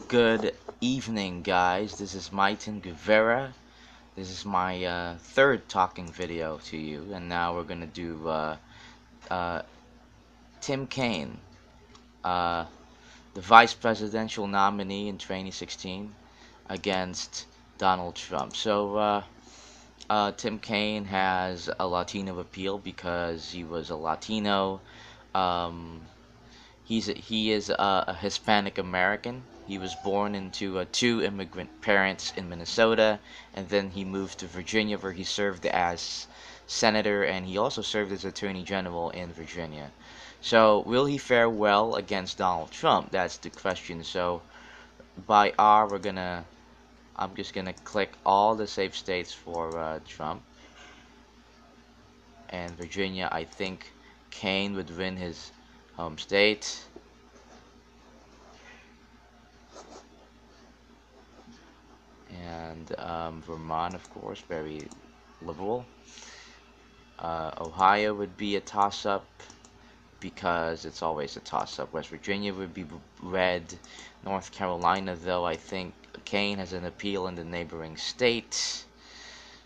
Good evening, guys. This is Maiton Guevara. This is my third talking video to you, and now we're gonna do uh, Tim Kaine, uh, the vice presidential nominee in 2016 against Donald Trump. Tim Kaine has a Latino appeal because he was a Latino. Um, he is a Hispanic American. He was born into two immigrant parents in Minnesota, and then he moved to Virginia, where he served as senator, and he also served as attorney general in Virginia. So, will he fare well against Donald Trump? That's the question. So, by R, I'm just gonna click all the safe states for Trump and Virginia. I think Kaine would win his home state. And Vermont, of course, very liberal. Ohio would be a toss-up because it's always a toss-up. West Virginia would be red. North Carolina, though, I think Kaine has an appeal in the neighboring state.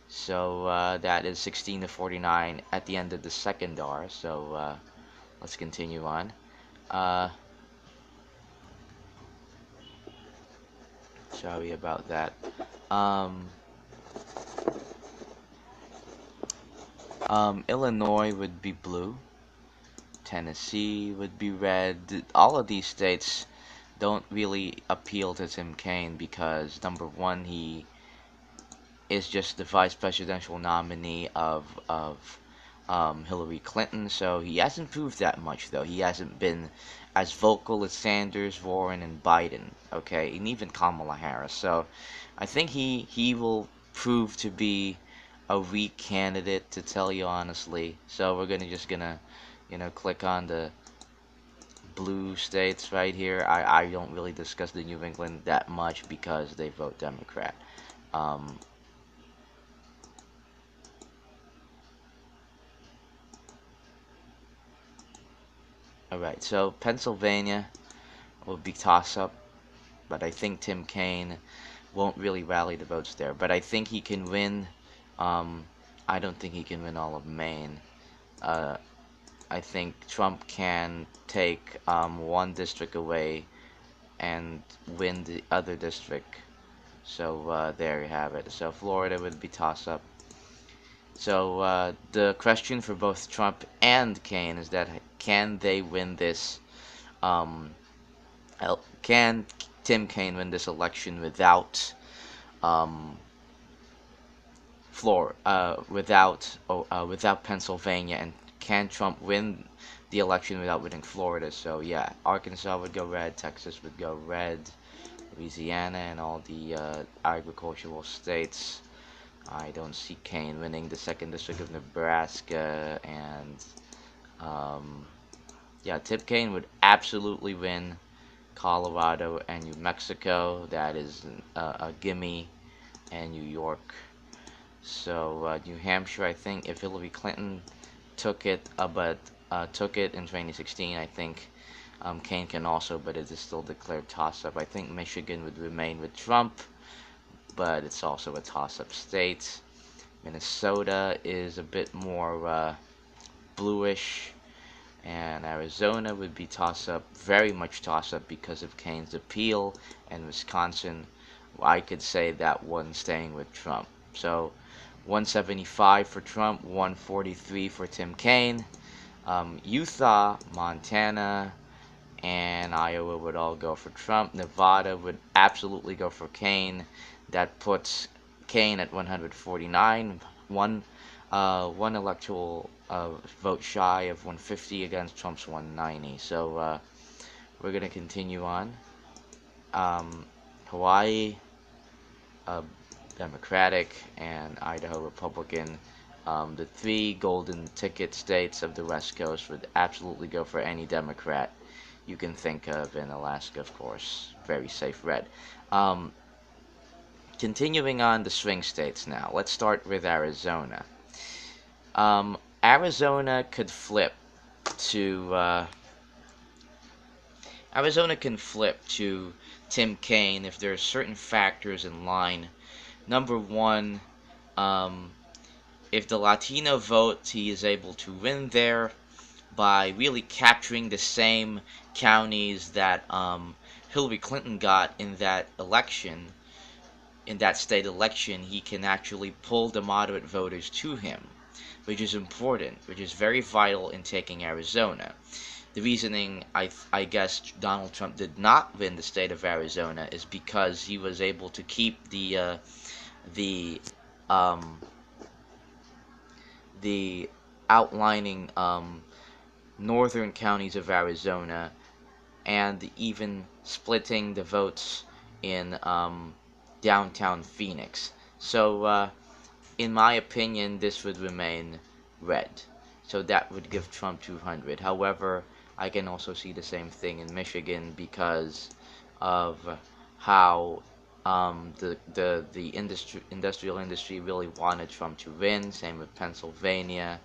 So that is 16 to 49 at the end of the second R. So let's continue on. Sorry about that. Um, Illinois would be blue. Tennessee would be red. All of these states don't really appeal to Tim Kaine because, number one, he is just the vice presidential nominee of Hillary Clinton, so he hasn't proved that much, though. He hasn't been as vocal as Sanders, Warren, and Biden, okay, and even Kamala Harris. So I think he will prove to be a weak candidate, to tell you honestly. So we're gonna click on the blue states right here. I don't really discuss the New England that much because they vote Democrat. Um, Alright, so Pennsylvania will be toss-up, but I think Tim Kaine won't really rally the votes there. But I think he can win. Um, I don't think he can win all of Maine. Uh, I think Trump can take one district away and win the other district. So there you have it. So Florida would be toss-up. So the question for both Trump and Kaine is that can they win this? Um, can Tim Kaine win this election without um, without Pennsylvania, and can Trump win the election without winning Florida? So yeah, Arkansas would go red, Texas would go red, Louisiana, and all the agricultural states. I don't see Kaine winning the second district of Nebraska, and yeah, Tim Kaine would absolutely win Colorado and New Mexico. That is a gimme, and New York. So New Hampshire, I think if Hillary Clinton took it, took it in 2016, I think Kaine can also, but it is still declared toss-up. I think Michigan would remain with Trump, but it's also a toss-up state. Minnesota is a bit more bluish, and Arizona would be toss-up, very much toss-up because of Kaine's appeal, and Wisconsin, I could say that one staying with Trump. So 175 for Trump, 143 for Tim Kaine. Utah, Montana, and Iowa would all go for Trump. Nevada would absolutely go for Kaine. That puts Kaine at 149, one electoral vote shy of 150 against Trump's 190. So we're gonna continue on. Hawaii, Democratic, and Idaho Republican. The three golden ticket states of the West Coast would absolutely go for any Democrat you can think of, in Alaska, of course, very safe red. Continuing on the swing states now, let's start with Arizona. Arizona could flip to Arizona can flip to Tim Kaine if there are certain factors in line. Number one, um, if the Latino vote, he is able to win there by really capturing the same counties that Hillary Clinton got in that election. In that state election, he can actually pull the moderate voters to him, which is important, which is very vital in taking Arizona. The reasoning I guess Donald Trump did not win the state of Arizona is because he was able to keep the um, the outlining northern counties of Arizona, and even splitting the votes in downtown Phoenix. So, in my opinion, this would remain red. So that would give Trump 200. However, I can also see the same thing in Michigan because of how the industrial industry really wanted Trump to win. Same with Pennsylvania.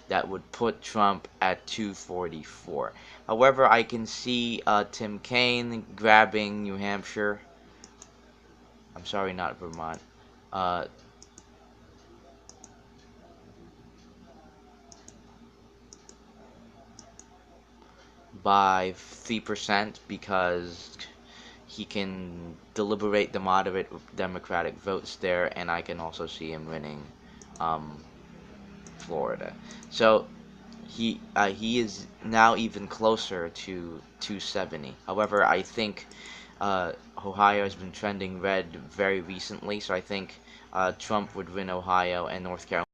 That would put Trump at 244. However, I can see Tim Kaine grabbing New Hampshire. I'm sorry, not Vermont. Uh, by 3% because he can deliberate the moderate Democratic votes there, and I can also see him winning um, Florida. So he is now even closer to 270. However, I think Ohio has been trending red very recently, so I think Trump would win Ohio and North Carolina.